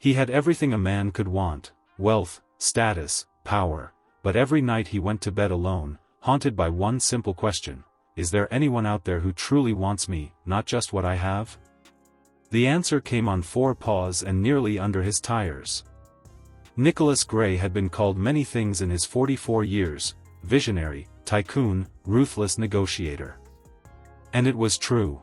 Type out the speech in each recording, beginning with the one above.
He had everything a man could want: wealth, status, power, but every night he went to bed alone, haunted by one simple question: is there anyone out there who truly wants me, not just what I have? The answer came on 4 paws and nearly under his tires. Nicholas Gray had been called many things in his 44 years: visionary, tycoon, ruthless negotiator. And it was true.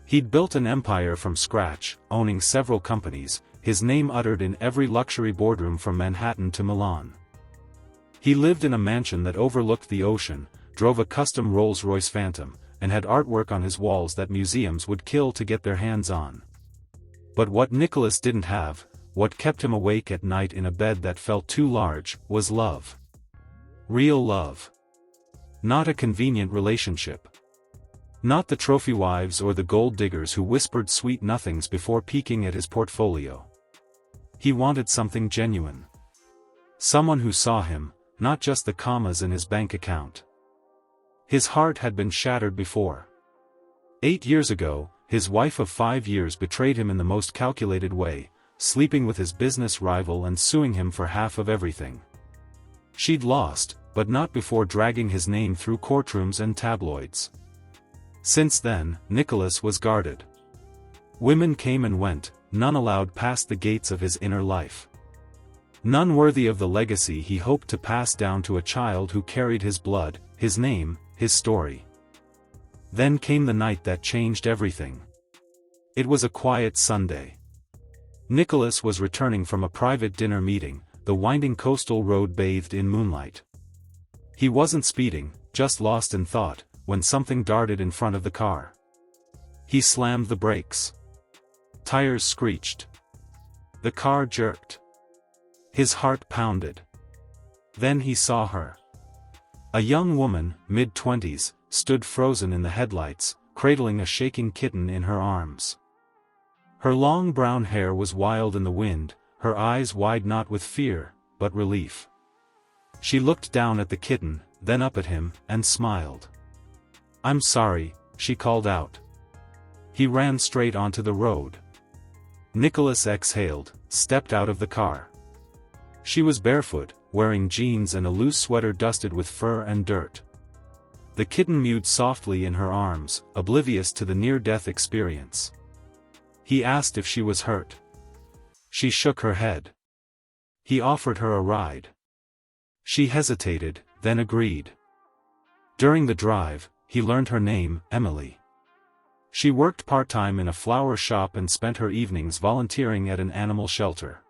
He'd built an empire from scratch, owning several companies, his name uttered in every luxury boardroom from Manhattan to Milan. He lived in a mansion that overlooked the ocean, drove a custom Rolls-Royce Phantom, and had artwork on his walls that museums would kill to get their hands on. But what Nicholas didn't have, what kept him awake at night in a bed that felt too large, was love. Real love. Not a convenient relationship. Not the trophy wives or the gold diggers who whispered sweet nothings before peeking at his portfolio. He wanted something genuine. Someone who saw him, not just the commas in his bank account. His heart had been shattered before. 8 years ago, his wife of 5 years betrayed him in the most calculated way, sleeping with his business rival and suing him for half of everything. She'd lost, but not before dragging his name through courtrooms and tabloids. Since then, Nicholas was guarded. Women came and went, none allowed past the gates of his inner life. None worthy of the legacy he hoped to pass down to a child who carried his blood, his name, his story. Then came the night that changed everything. It was a quiet Sunday. Nicholas was returning from a private dinner meeting, the winding coastal road bathed in moonlight. He wasn't speeding, just lost in thought, when something darted in front of the car. He slammed the brakes. Tires screeched. The car jerked. His heart pounded. Then he saw her. A young woman, mid-20s, stood frozen in the headlights, cradling a shaking kitten in her arms. Her long brown hair was wild in the wind, her eyes wide not with fear, but relief. She looked down at the kitten, then up at him, and smiled. "I'm sorry," she called out. He ran straight onto the road. Nicholas exhaled, stepped out of the car. She was barefoot, wearing jeans and a loose sweater dusted with fur and dirt. The kitten mewed softly in her arms, oblivious to the near-death experience. He asked if she was hurt. She shook her head. He offered her a ride. She hesitated, then agreed. During the drive, he learned her name, Emily. She worked part-time in a flower shop and spent her evenings volunteering at an animal shelter.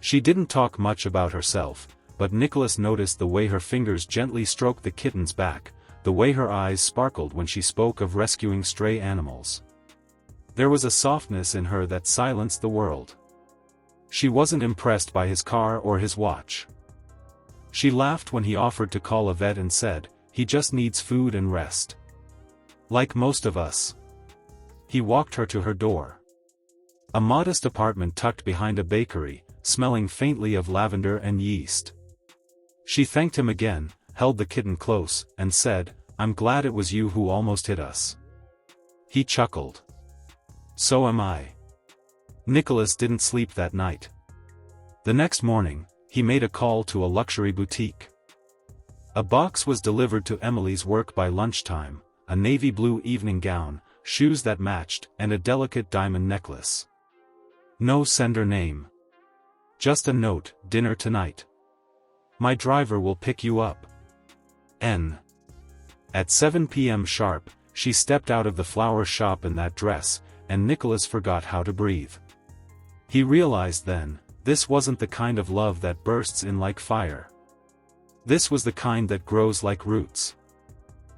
She didn't talk much about herself, but Nicholas noticed the way her fingers gently stroked the kitten's back, the way her eyes sparkled when she spoke of rescuing stray animals. There was a softness in her that silenced the world. She wasn't impressed by his car or his watch. She laughed when he offered to call a vet and said, "He just needs food and rest." Like most of us. He walked her to her door. A modest apartment tucked behind a bakery, smelling faintly of lavender and yeast. She thanked him again, held the kitten close, and said, "I'm glad it was you who almost hit us." He chuckled. "So am I." Nicholas didn't sleep that night. The next morning, he made a call to a luxury boutique. A box was delivered to Emily's work by lunchtime, a navy blue evening gown, shoes that matched, and a delicate diamond necklace. No sender name. Just a note, "Dinner tonight. My driver will pick you up. N." At 7 p.m. sharp, she stepped out of the flower shop in that dress, and Nicholas forgot how to breathe. He realized then, this wasn't the kind of love that bursts in like fire. This was the kind that grows like roots.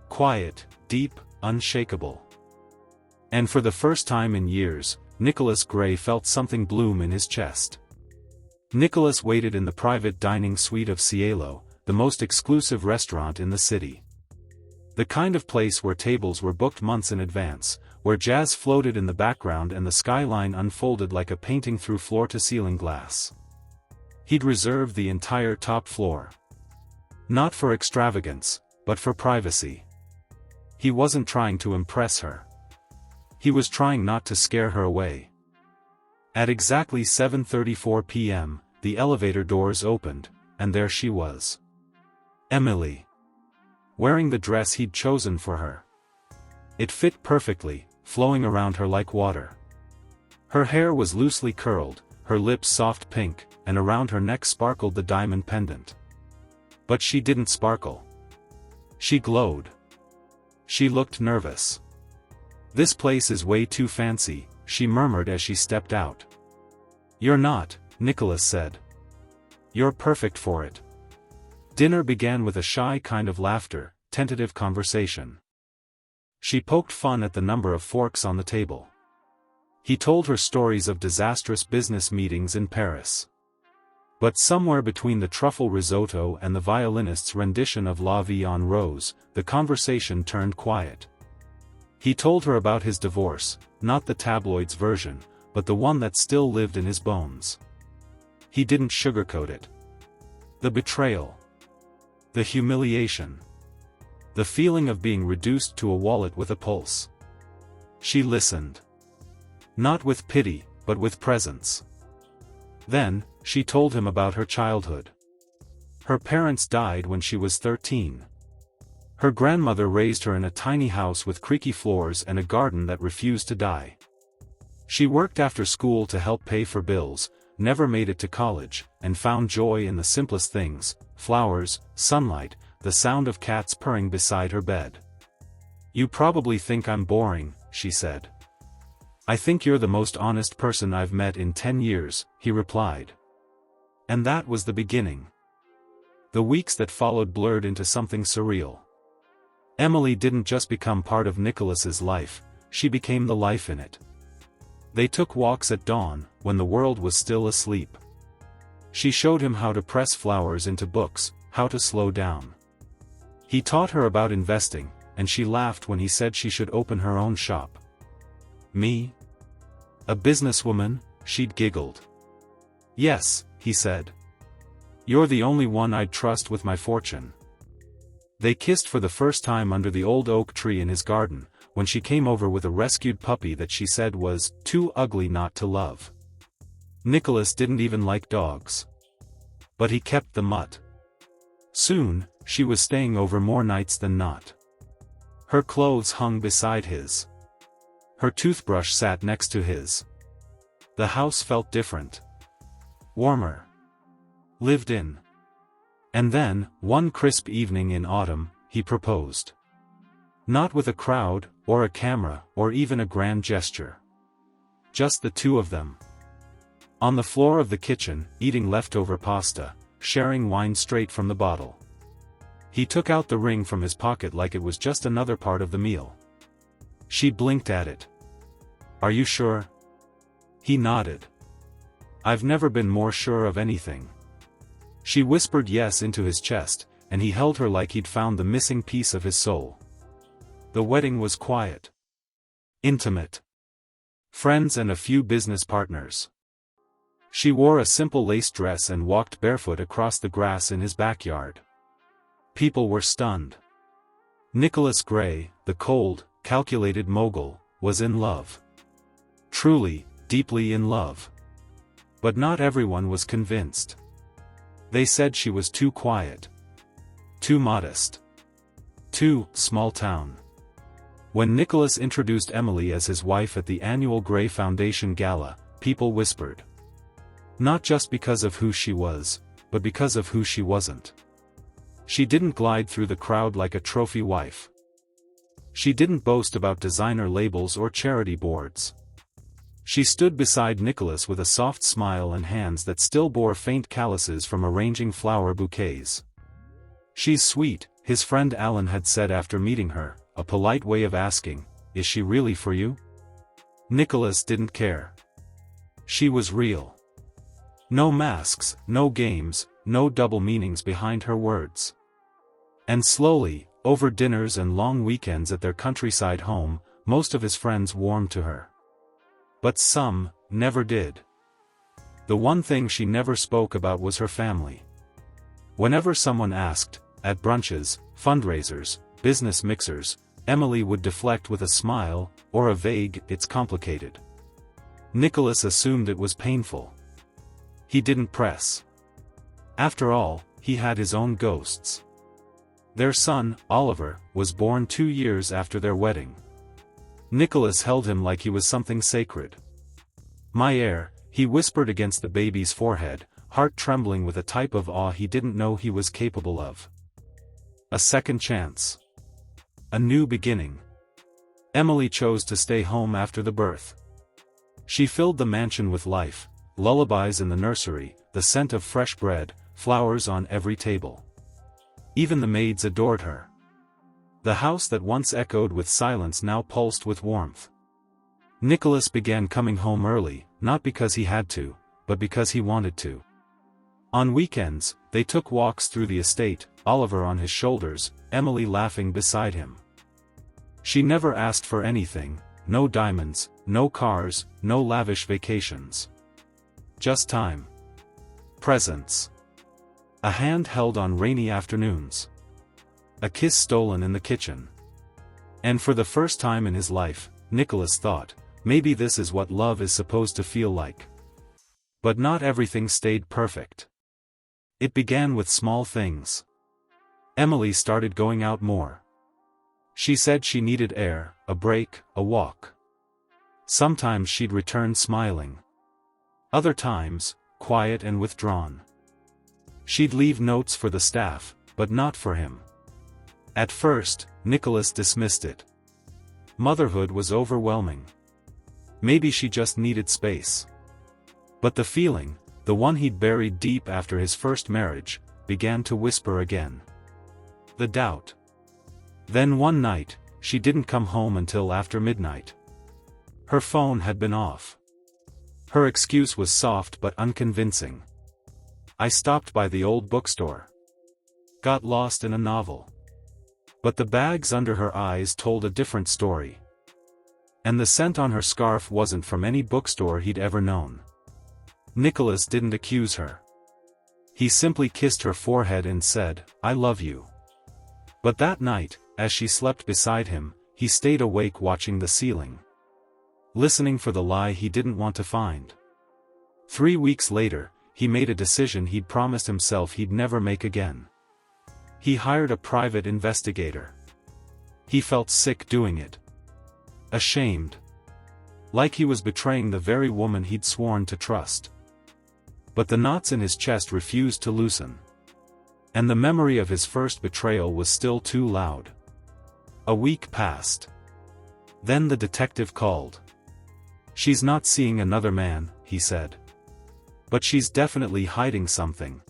Quiet, deep, unshakable. And for the first time in years, Nicholas Gray felt something bloom in his chest. Nicholas waited in the private dining suite of Cielo, the most exclusive restaurant in the city. The kind of place where tables were booked months in advance, where jazz floated in the background and the skyline unfolded like a painting through floor-to-ceiling glass. He'd reserved the entire top floor. Not for extravagance, but for privacy. He wasn't trying to impress her. He was trying not to scare her away. At exactly 7:34 p.m., the elevator doors opened, and there she was. Emily. Wearing the dress he'd chosen for her. It fit perfectly, flowing around her like water. Her hair was loosely curled, her lips soft pink, and around her neck sparkled the diamond pendant. But she didn't sparkle. She glowed. She looked nervous. "This place is way too fancy," she murmured as she stepped out. "You're not," Nicholas said. "You're perfect for it." Dinner began with a shy kind of laughter, tentative conversation. She poked fun at the number of forks on the table. He told her stories of disastrous business meetings in Paris. But somewhere between the truffle risotto and the violinist's rendition of La Vie en Rose, the conversation turned quiet. He told her about his divorce, not the tabloids version, but the one that still lived in his bones. He didn't sugarcoat it. The betrayal. The humiliation. The feeling of being reduced to a wallet with a pulse. She listened. Not with pity, but with presence. Then, she told him about her childhood. Her parents died when she was 13. Her grandmother raised her in a tiny house with creaky floors and a garden that refused to die. She worked after school to help pay for bills, never made it to college, and found joy in the simplest things: flowers, sunlight, the sound of cats purring beside her bed. "You probably think I'm boring," she said. "I think you're the most honest person I've met in 10 years, he replied. And that was the beginning. The weeks that followed blurred into something surreal. Emily didn't just become part of Nicholas's life, she became the life in it. They took walks at dawn, when the world was still asleep. She showed him how to press flowers into books, how to slow down. He taught her about investing, and she laughed when he said she should open her own shop. "Me? A businesswoman?" she'd giggled. "Yes," he said. "You're the only one I'd trust with my fortune." They kissed for the first time under the old oak tree in his garden, when she came over with a rescued puppy that she said was too ugly not to love. Nicholas didn't even like dogs. But he kept the mutt. Soon, she was staying over more nights than not. Her clothes hung beside his. Her toothbrush sat next to his. The house felt different. Warmer. Lived in. And then, one crisp evening in autumn, he proposed. Not with a crowd, or a camera, or even a grand gesture. Just the two of them. On the floor of the kitchen, eating leftover pasta, sharing wine straight from the bottle. He took out the ring from his pocket like it was just another part of the meal. She blinked at it. "Are you sure?" He nodded. "I've never been more sure of anything." She whispered yes into his chest, and he held her like he'd found the missing piece of his soul. The wedding was quiet. Intimate. Friends and a few business partners. She wore a simple lace dress and walked barefoot across the grass in his backyard. People were stunned. Nicholas Gray, the cold, calculated mogul, was in love. Truly, deeply in love. But not everyone was convinced. They said she was too quiet. Too modest. Too small town. When Nicholas introduced Emily as his wife at the annual Gray Foundation Gala, people whispered. Not just because of who she was, but because of who she wasn't. She didn't glide through the crowd like a trophy wife. She didn't boast about designer labels or charity boards. She stood beside Nicholas with a soft smile and hands that still bore faint calluses from arranging flower bouquets. "She's sweet," his friend Alan had said after meeting her, a polite way of asking, "Is she really for you?" Nicholas didn't care. She was real. No masks, no games, no double meanings behind her words. And slowly, over dinners and long weekends at their countryside home, most of his friends warmed to her. But some never did. The one thing she never spoke about was her family. Whenever someone asked, at brunches, fundraisers, business mixers, Emily would deflect with a smile, or a vague, "It's complicated." Nicholas assumed it was painful. He didn't press. After all, he had his own ghosts. Their son, Oliver, was born 2 years after their wedding. Nicholas held him like he was something sacred. "My heir," he whispered against the baby's forehead, heart trembling with a type of awe he didn't know he was capable of. A second chance. A new beginning. Emily chose to stay home after the birth. She filled the mansion with life, lullabies in the nursery, the scent of fresh bread, flowers on every table. Even the maids adored her. The house that once echoed with silence now pulsed with warmth. Nicholas began coming home early, not because he had to, but because he wanted to. On weekends, they took walks through the estate, Oliver on his shoulders, Emily laughing beside him. She never asked for anything, no diamonds, no cars, no lavish vacations. Just time. Presents. A hand held on rainy afternoons. A kiss stolen in the kitchen. And for the first time in his life, Nicholas thought, maybe this is what love is supposed to feel like. But not everything stayed perfect. It began with small things. Emily started going out more. She said she needed air, a break, a walk. Sometimes she'd return smiling. Other times, quiet and withdrawn. She'd leave notes for the staff, but not for him. At first, Nicholas dismissed it. Motherhood was overwhelming. Maybe she just needed space. But the feeling, the one he'd buried deep after his first marriage, began to whisper again. The doubt. Then one night, she didn't come home until after midnight. Her phone had been off. Her excuse was soft but unconvincing. "I stopped by the old bookstore. Got lost in a novel." But the bags under her eyes told a different story. And the scent on her scarf wasn't from any bookstore he'd ever known. Nicholas didn't accuse her. He simply kissed her forehead and said, "I love you." But that night, as she slept beside him, he stayed awake watching the ceiling. Listening for the lie he didn't want to find. 3 weeks later, he made a decision he'd promised himself he'd never make again. He hired a private investigator. He felt sick doing it. Ashamed. Like he was betraying the very woman he'd sworn to trust. But the knots in his chest refused to loosen. And the memory of his first betrayal was still too loud. A week passed. Then the detective called. "She's not seeing another man," he said. "But she's definitely hiding something."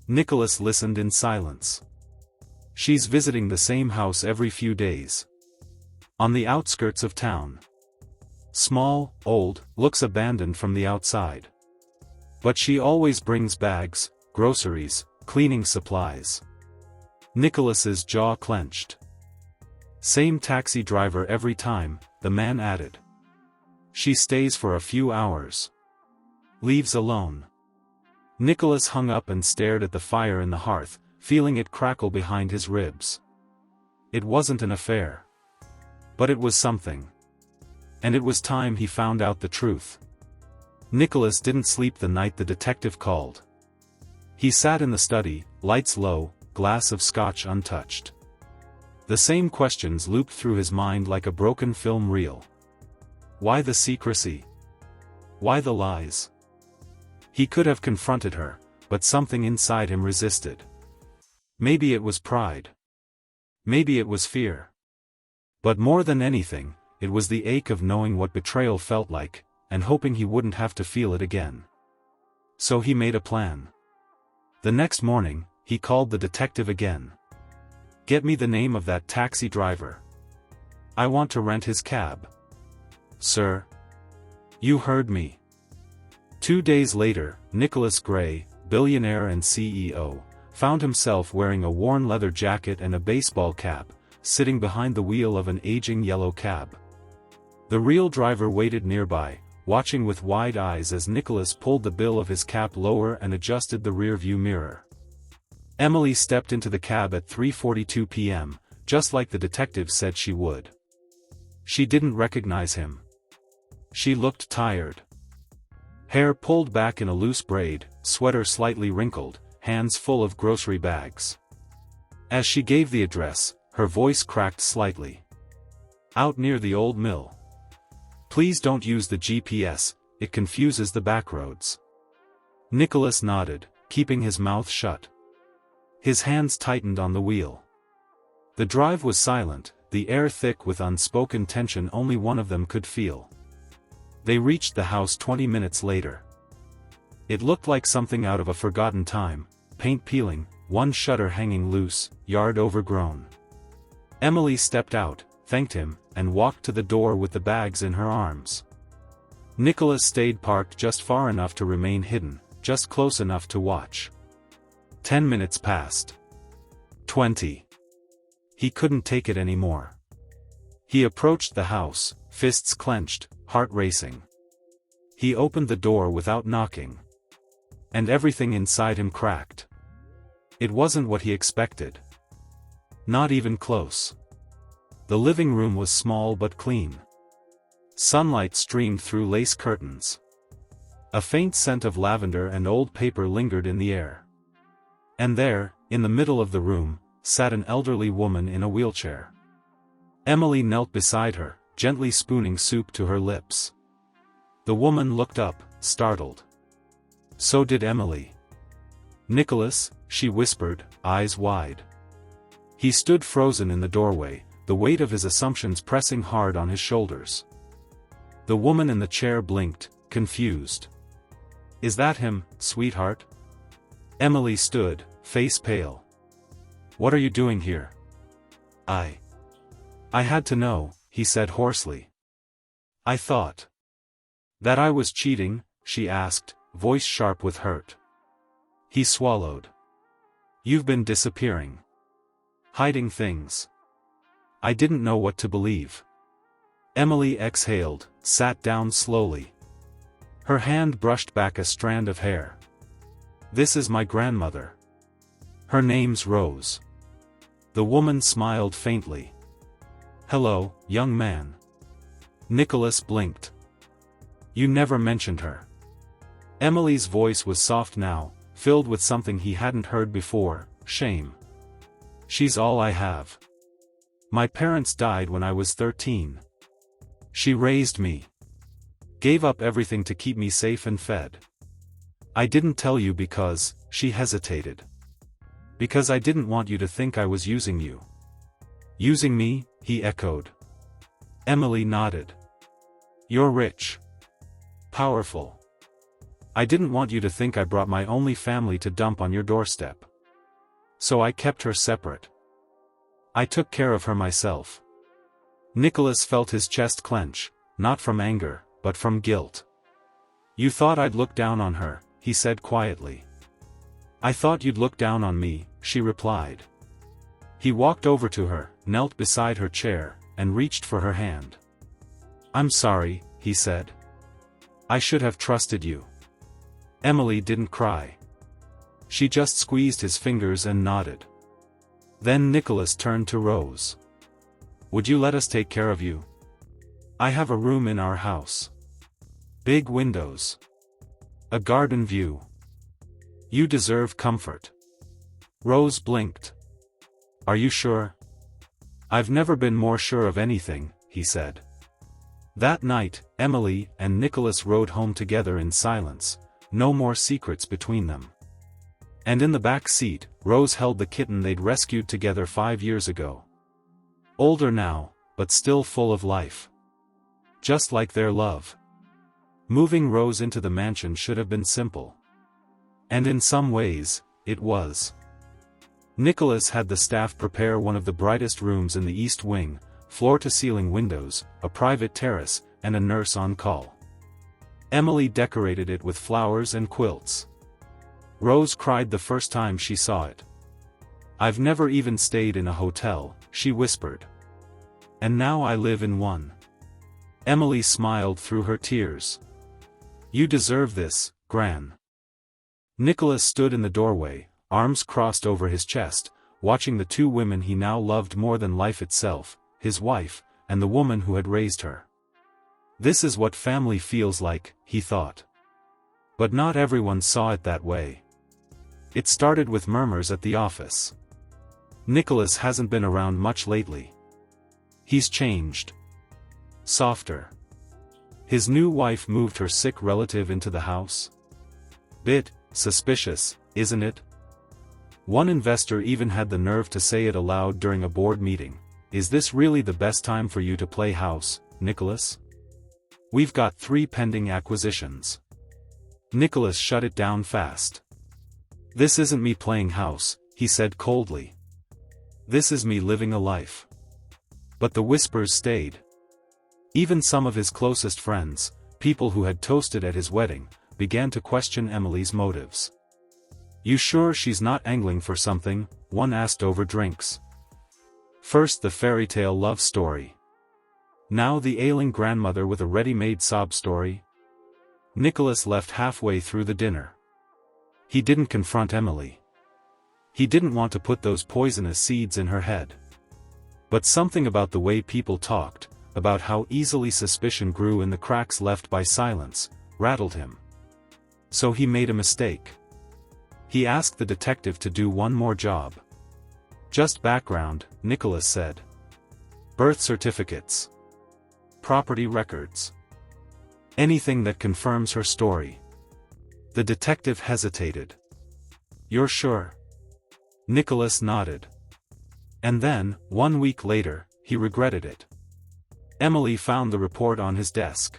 Nicholas listened in silence. "She's visiting the same house every few days. On the outskirts of town. Small, old, looks abandoned from the outside. But she always brings bags, groceries, cleaning supplies." Nicholas's jaw clenched. "Same taxi driver every time," the man added. "She stays for a few hours. Leaves alone." Nicholas hung up and stared at the fire in the hearth, feeling it crackle behind his ribs. It wasn't an affair. But it was something. And it was time he found out the truth. Nicholas didn't sleep the night the detective called. He sat in the study, lights low, glass of scotch untouched. The same questions looped through his mind like a broken film reel. Why the secrecy? Why the lies? He could have confronted her, but something inside him resisted. Maybe it was pride. Maybe it was fear. But more than anything, it was the ache of knowing what betrayal felt like, and hoping he wouldn't have to feel it again. So he made a plan. The next morning, he called the detective again. "Get me the name of that taxi driver. I want to rent his cab." "Sir?" "You heard me." 2 days later, Nicholas Gray, billionaire and CEO, found himself wearing a worn leather jacket and a baseball cap, sitting behind the wheel of an aging yellow cab. The real driver waited nearby, watching with wide eyes as Nicholas pulled the bill of his cap lower and adjusted the rear-view mirror. Emily stepped into the cab at 3:42 p.m., just like the detective said she would. She didn't recognize him. She looked tired. Hair pulled back in a loose braid, sweater slightly wrinkled, hands full of grocery bags. As she gave the address, her voice cracked slightly. Out near the old mill. Please don't use the GPS, it confuses the backroads. Nicholas nodded, keeping his mouth shut. His hands tightened on the wheel. The drive was silent, the air thick with unspoken tension only one of them could feel. They reached the house 20 minutes later. It looked like something out of a forgotten time, paint peeling, one shutter hanging loose, yard overgrown. Emily stepped out, thanked him, and walked to the door with the bags in her arms. Nicholas stayed parked just far enough to remain hidden, just close enough to watch. 10 minutes passed. 20. He couldn't take it anymore. He approached the house, fists clenched, heart racing. He opened the door without knocking. And everything inside him cracked. It wasn't what he expected. Not even close. The living room was small but clean. Sunlight streamed through lace curtains. A faint scent of lavender and old paper lingered in the air. And there, in the middle of the room, sat an elderly woman in a wheelchair. Emily knelt beside her, gently spooning soup to her lips. The woman looked up, startled. So did Emily. Nicholas, she whispered, eyes wide. He stood frozen in the doorway, the weight of his assumptions pressing hard on his shoulders. The woman in the chair blinked, confused. Is that him, sweetheart? Emily stood, face pale. What are you doing here? I had to know, he said hoarsely. I thought that I was cheating, she asked, voice sharp with hurt. He swallowed. You've been disappearing. Hiding things. I didn't know what to believe. Emily exhaled, sat down slowly. Her hand brushed back a strand of hair. This is my grandmother. Her name's Rose. The woman smiled faintly. Hello, young man. Nicholas blinked. You never mentioned her. Emily's voice was soft now, filled with something he hadn't heard before, shame. She's all I have. My parents died when I was 13. She raised me. Gave up everything to keep me safe and fed. I didn't tell you because, she hesitated. Because I didn't want you to think I was using you. Using me, he echoed. Emily nodded. You're rich. Powerful. I didn't want you to think I brought my only family to dump on your doorstep. So I kept her separate. I took care of her myself. Nicholas felt his chest clench, not from anger, but from guilt. You thought I'd look down on her, he said quietly. I thought you'd look down on me, she replied. He walked over to her, knelt beside her chair, and reached for her hand. I'm sorry, he said. I should have trusted you. Emily didn't cry. She just squeezed his fingers and nodded. Then Nicholas turned to Rose. Would you let us take care of you? I have a room in our house. Big windows. A garden view. You deserve comfort. Rose blinked. Are you sure? I've never been more sure of anything, he said. That night, Emily and Nicholas rode home together in silence, no more secrets between them. And in the back seat, Rose held the kitten they'd rescued together 5 years ago. Older now, but still full of life. Just like their love. Moving Rose into the mansion should have been simple. And in some ways, it was. Nicholas had the staff prepare one of the brightest rooms in the East Wing, floor-to-ceiling windows, a private terrace, and a nurse on call. Emily decorated it with flowers and quilts. Rose cried the first time she saw it. I've never even stayed in a hotel, she whispered. And now I live in one. Emily smiled through her tears. You deserve this, Gran. Nicholas stood in the doorway, arms crossed over his chest, watching the two women he now loved more than life itself, his wife, and the woman who had raised her. This is what family feels like, he thought. But not everyone saw it that way. It started with murmurs at the office. Nicholas hasn't been around much lately. He's changed. Softer. His new wife moved her sick relative into the house. Bit suspicious, isn't it? One investor even had the nerve to say it aloud during a board meeting. Is this really the best time for you to play house, Nicholas? We've got 3 pending acquisitions. Nicholas shut it down fast. This isn't me playing house, he said coldly. This is me living a life. But the whispers stayed. Even some of his closest friends, people who had toasted at his wedding, began to question Emily's motives. You sure she's not angling for something? One asked over drinks. First the fairy tale love story. Now the ailing grandmother with a ready-made sob story. Nicholas left halfway through the dinner. He didn't confront Emily. He didn't want to put those poisonous seeds in her head. But something about the way people talked, about how easily suspicion grew in the cracks left by silence, rattled him. So he made a mistake. He asked the detective to do one more job. Just background, Nicholas said. Birth certificates. Property records. Anything that confirms her story. The detective hesitated. You're sure? Nicholas nodded. And then, 1 week later, he regretted it. Emily found the report on his desk.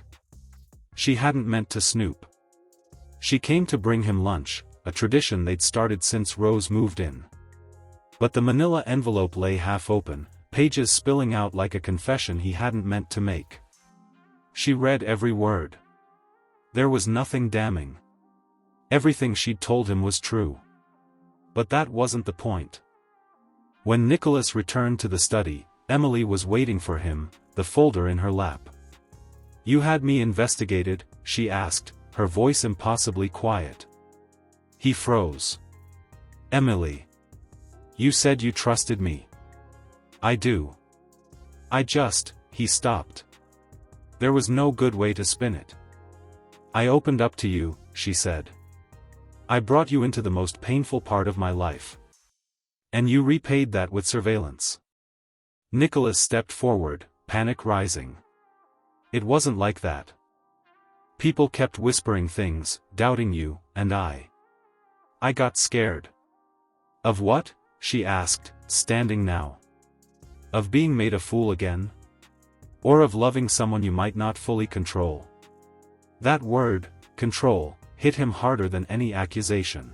She hadn't meant to snoop. She came to bring him lunch, a tradition they'd started since Rose moved in. But the manila envelope lay half open, pages spilling out like a confession he hadn't meant to make. She read every word. There was nothing damning. Everything she'd told him was true. But that wasn't the point. When Nicholas returned to the study, Emily was waiting for him, the folder in her lap. You had me investigated, she asked, her voice impossibly quiet. He froze. Emily. You said you trusted me. I do. He stopped. There was no good way to spin it. I opened up to you, she said. I brought you into the most painful part of my life. And you repaid that with surveillance. Nicholas stepped forward, panic rising. It wasn't like that. People kept whispering things, doubting you, and I got scared. Of what? She asked, standing now. Of being made a fool again? Or of loving someone you might not fully control? That word, control, hit him harder than any accusation.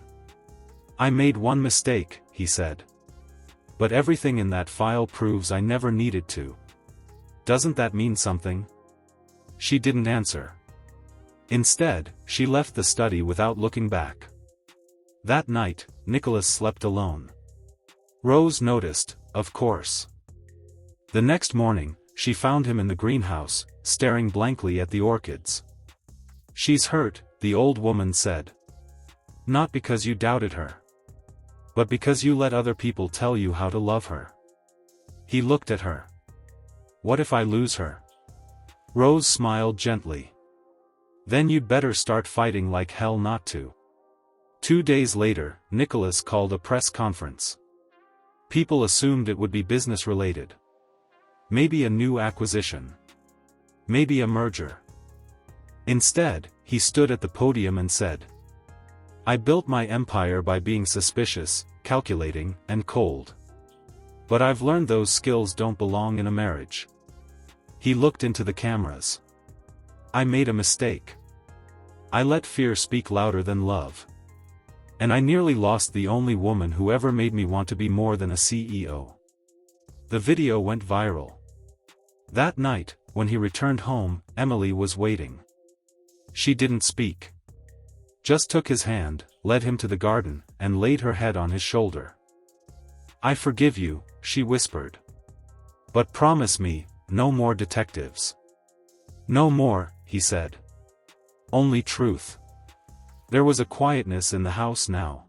I made one mistake, he said. But everything in that file proves I never needed to. Doesn't that mean something? She didn't answer. Instead, she left the study without looking back. That night, Nicholas slept alone. Rose noticed, of course. The next morning, she found him in the greenhouse, staring blankly at the orchids. She's hurt, the old woman said. Not because you doubted her. But because you let other people tell you how to love her. He looked at her. What if I lose her? Rose smiled gently. Then you'd better start fighting like hell not to. 2 days later, Nicholas called a press conference. People assumed it would be business-related. Maybe a new acquisition. Maybe a merger. Instead, he stood at the podium and said, I built my empire by being suspicious, calculating, and cold. But I've learned those skills don't belong in a marriage. He looked into the cameras. I made a mistake. I let fear speak louder than love. And I nearly lost the only woman who ever made me want to be more than a CEO. The video went viral. That night, when he returned home, Emily was waiting. She didn't speak. Just took his hand, led him to the garden, and laid her head on his shoulder. I forgive you, she whispered. But promise me, no more detectives. No more, he said. Only truth. There was a quietness in the house now.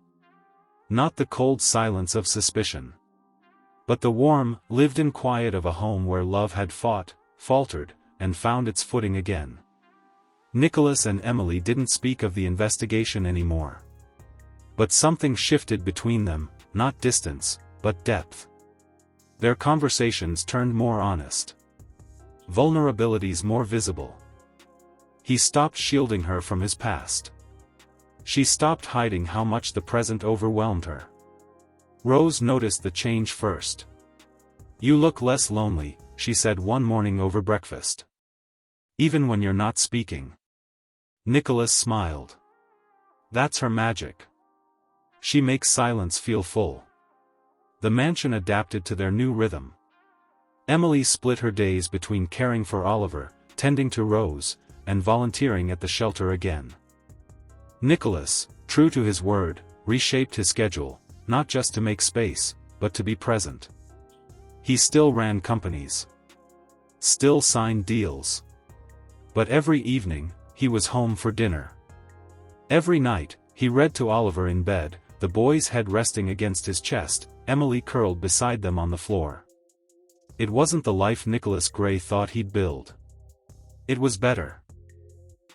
Not the cold silence of suspicion. But the warm, lived-in quiet of a home where love had fought, faltered, and found its footing again. Nicholas and Emily didn't speak of the investigation anymore. But something shifted between them, not distance, but depth. Their conversations turned more honest. Vulnerabilities more visible. He stopped shielding her from his past. She stopped hiding how much the present overwhelmed her. Rose noticed the change first. "You look less lonely," she said one morning over breakfast. "Even when you're not speaking." Nicholas smiled. "That's her magic. She makes silence feel full." The mansion adapted to their new rhythm. Emily split her days between caring for Oliver, tending to Rose, and volunteering at the shelter again. Nicholas, true to his word, reshaped his schedule, not just to make space, but to be present. He still ran companies. Still signed deals. But every evening, he was home for dinner. Every night, he read to Oliver in bed, the boy's head resting against his chest, Emily curled beside them on the floor. It wasn't the life Nicholas Gray thought he'd build. It was better.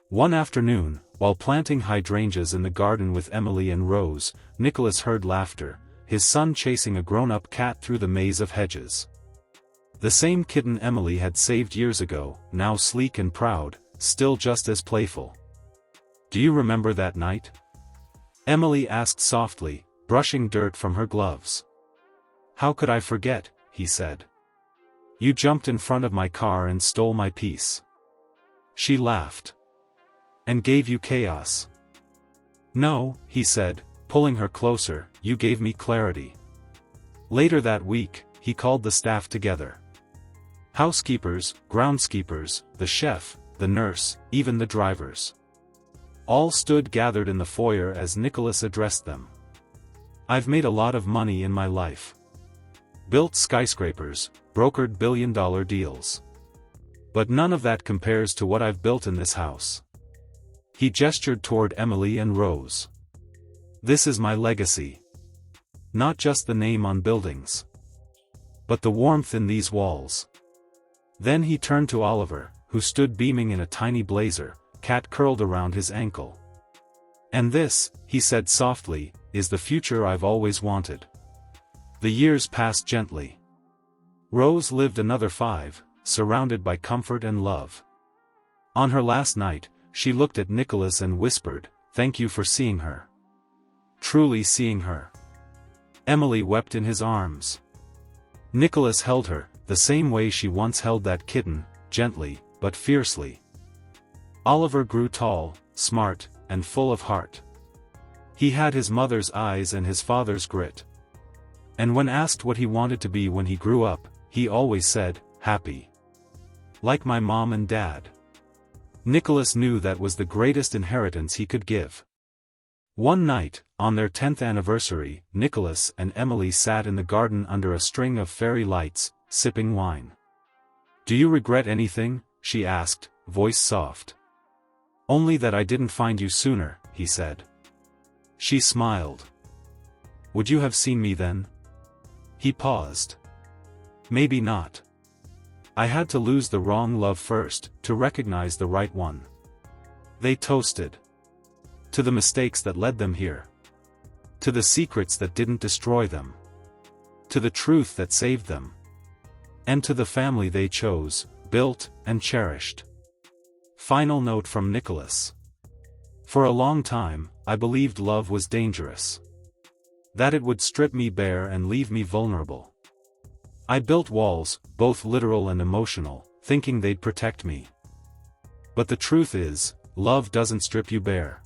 One afternoon, while planting hydrangeas in the garden with Emily and Rose, Nicholas heard laughter, his son chasing a grown-up cat through the maze of hedges. The same kitten Emily had saved years ago, now sleek and proud, still just as playful. "Do you remember that night?" Emily asked softly, brushing dirt from her gloves. "How could I forget?" he said. "You jumped in front of my car and stole my peace." She laughed. "And gave you chaos." "No," he said, pulling her closer, "you gave me clarity." Later that week, he called the staff together. Housekeepers, groundskeepers, the chef, the nurse, even the drivers. All stood gathered in the foyer as Nicholas addressed them. "I've made a lot of money in my life. Built skyscrapers, brokered billion-dollar deals. But none of that compares to what I've built in this house." He gestured toward Emily and Rose. "This is my legacy. Not just the name on buildings, but the warmth in these walls." Then he turned to Oliver, who stood beaming in a tiny blazer, cat curled around his ankle. "And this," he said softly, "is the future I've always wanted." The years passed gently. Rose lived another 5, surrounded by comfort and love. On her last night, she looked at Nicholas and whispered, "Thank you for seeing her." Truly seeing her. Emily wept in his arms. Nicholas held her, the same way she once held that kitten, gently, but fiercely. Oliver grew tall, smart, and full of heart. He had his mother's eyes and his father's grit. And when asked what he wanted to be when he grew up, he always said, "Happy. Like my mom and dad." Nicholas knew that was the greatest inheritance he could give. One night, on their 10th anniversary, Nicholas and Emily sat in the garden under a string of fairy lights, sipping wine. "Do you regret anything?" she asked, voice soft. "Only that I didn't find you sooner," he said. She smiled. "Would you have seen me then?" He paused. "Maybe not. I had to lose the wrong love first, to recognize the right one." They toasted. To the mistakes that led them here. To the secrets that didn't destroy them. To the truth that saved them. And to the family they chose, built, and cherished. Final note from Nicholas. "For a long time, I believed love was dangerous. That it would strip me bare and leave me vulnerable. I built walls, both literal and emotional, thinking they'd protect me. But the truth is, love doesn't strip you bare.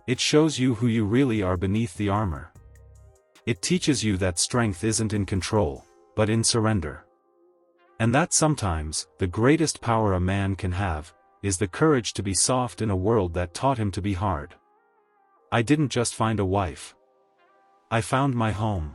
It shows you who you really are beneath the armor. It teaches you that strength isn't in control, but in surrender. And that sometimes, the greatest power a man can have, is the courage to be soft in a world that taught him to be hard. I didn't just find a wife. I found my home."